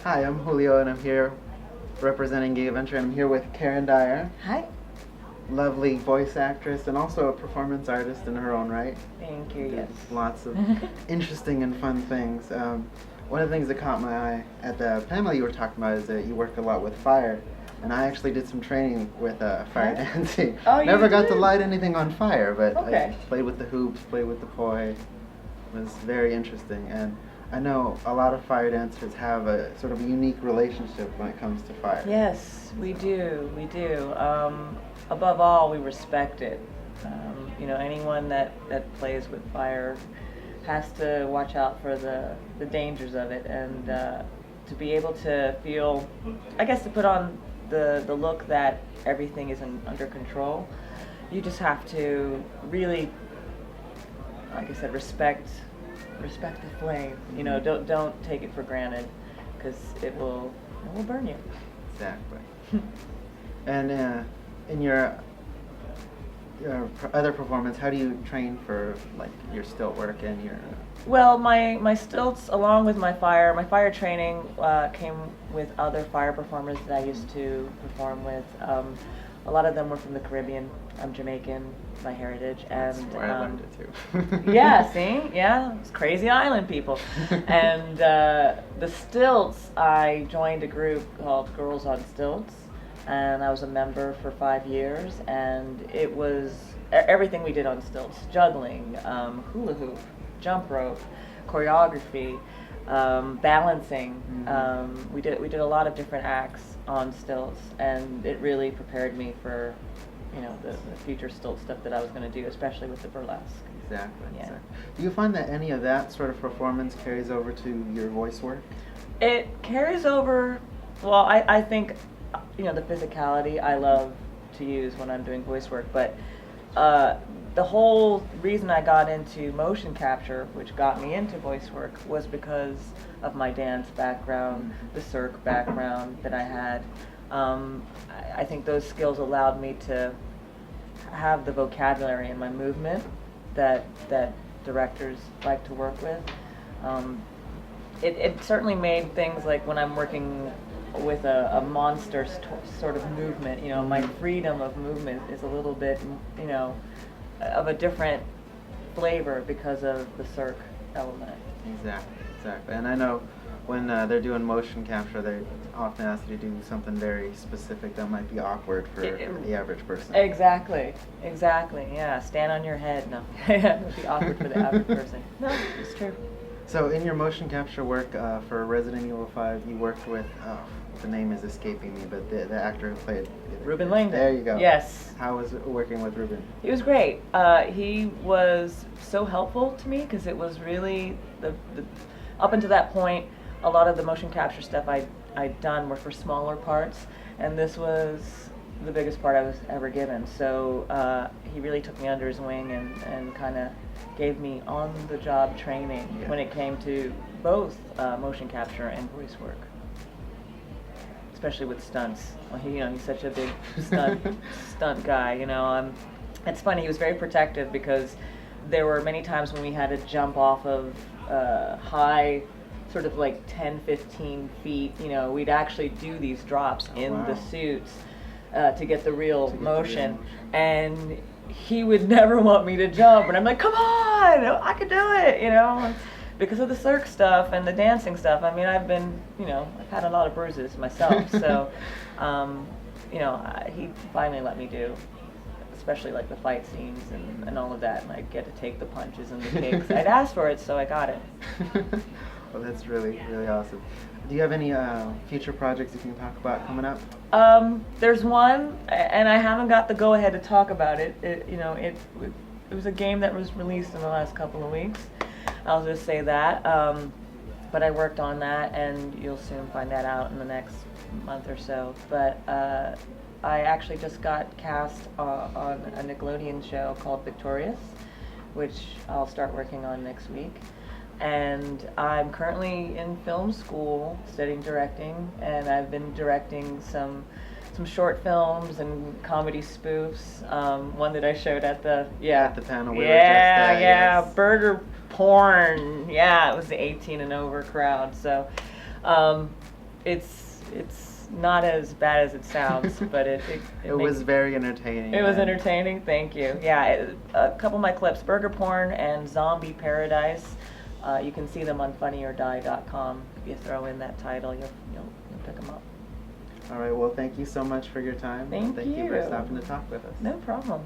Hi, I'm Julio, and I'm here representing Gay Adventure, and I'm here with Karen Dyer, Hi. lovely voice actress and also a performance artist in her own right. Thank you. Yes. Lots of interesting and fun things. One of the things that caught my eye at the panel you were talking about is that you work a lot with fire, and I actually did some training with fire dancing. Oh, Never you got to did? light anything on fire, but Okay. I played with the hoops, played with the poi. It was very interesting, and I know a lot of fire dancers have a sort of a unique relationship when it comes to fire. Yes, we do. We do. Above all, we respect it. Anyone that plays with fire has to watch out for the dangers of it, and to be able to feel, I guess, to put on the look that everything is under control. You just have to really, like I said, respect the flame. Don't take it for granted, because it will burn you. Exactly. And in your other performance, how do you train for like your stilt work and your? Well, my stilts, along with my fire training, came with other fire performers that I used to perform with. A lot of them were from the Caribbean. I'm Jamaican by heritage, and That's where I learned it too. yeah, see, yeah, it's crazy island people. And the stilts, I joined a group called Girls on Stilts, and I was a member for 5 years, and it was everything we did on stilts: juggling, hula hoop, jump rope, choreography, balancing. We did a lot of different acts on stilts, and it really prepared me for the future stilt stuff that I was going to do, especially with the burlesque. Exactly. Yeah. Exactly. Do you find that any of that sort of performance carries over to your voice work? It carries over. Well, I think the physicality I love to use when I'm doing voice work, but the whole reason I got into motion capture, which got me into voice work, was because of my dance background, the cirque background that I had. I think those skills allowed me to have the vocabulary in my movement that directors like to work with. It certainly made things like when I'm working with a monster sort of movement, my freedom of movement is a little bit, of a different flavor because of the cirque element. Exactly. And I know when they're doing motion capture, they often ask you to do something very specific that might be awkward for the average person. Exactly. Yeah, stand on your head. No, it would be awkward for the average person. No, it's true. So in your motion capture work for Resident Evil 5, you worked with, the name is escaping me, but the actor who played Ruben Langdon. There you go. Yes. How was it working with Ruben? He was great. He was so helpful to me, because it was really the up until that point, a lot of the motion capture stuff I'd done were for smaller parts, and this was the biggest part I was ever given. So he really took me under his wing and kind of gave me on-the-job training when it came to both motion capture and voice work, especially with stunts. Well, he's such a big stunt guy. It's funny. He was very protective, because there were many times when we had to jump off of high, sort of like 10, 15 feet. We'd actually do these drops in the suits to get the real motion. And he would never want me to jump, and I'm like, come on, I could do it, because of the cirque stuff and the dancing stuff. I mean, I've had a lot of bruises myself, so, he finally let me do, especially like the fight scenes and all of that, and I get to take the punches and the kicks. I'd asked for it, so I got it. Well, that's really, really awesome. Do you have any future projects you can talk about coming up? There's one, and I haven't got the go-ahead to talk about it. It was a game that was released in the last couple of weeks. I'll just say that. But I worked on that, and you'll soon find that out in the next month or so. But I actually just got cast on a Nickelodeon show called Victorious, which I'll start working on next week. And I'm currently in film school studying directing, and I've been directing some short films and comedy spoofs. One that I showed at the panel. burger porn. Yeah, it was the 18 and over crowd. So it's not as bad as it sounds, but it It was very entertaining. It was and- entertaining. Thank you. Yeah, a couple of my clips, Burger Porn and Zombie Paradise. You can see them on funnyordie.com. If you throw in that title, you'll pick them up. All right. Well, thank you so much for your time. Thank you for you. stopping to talk with us. No problem.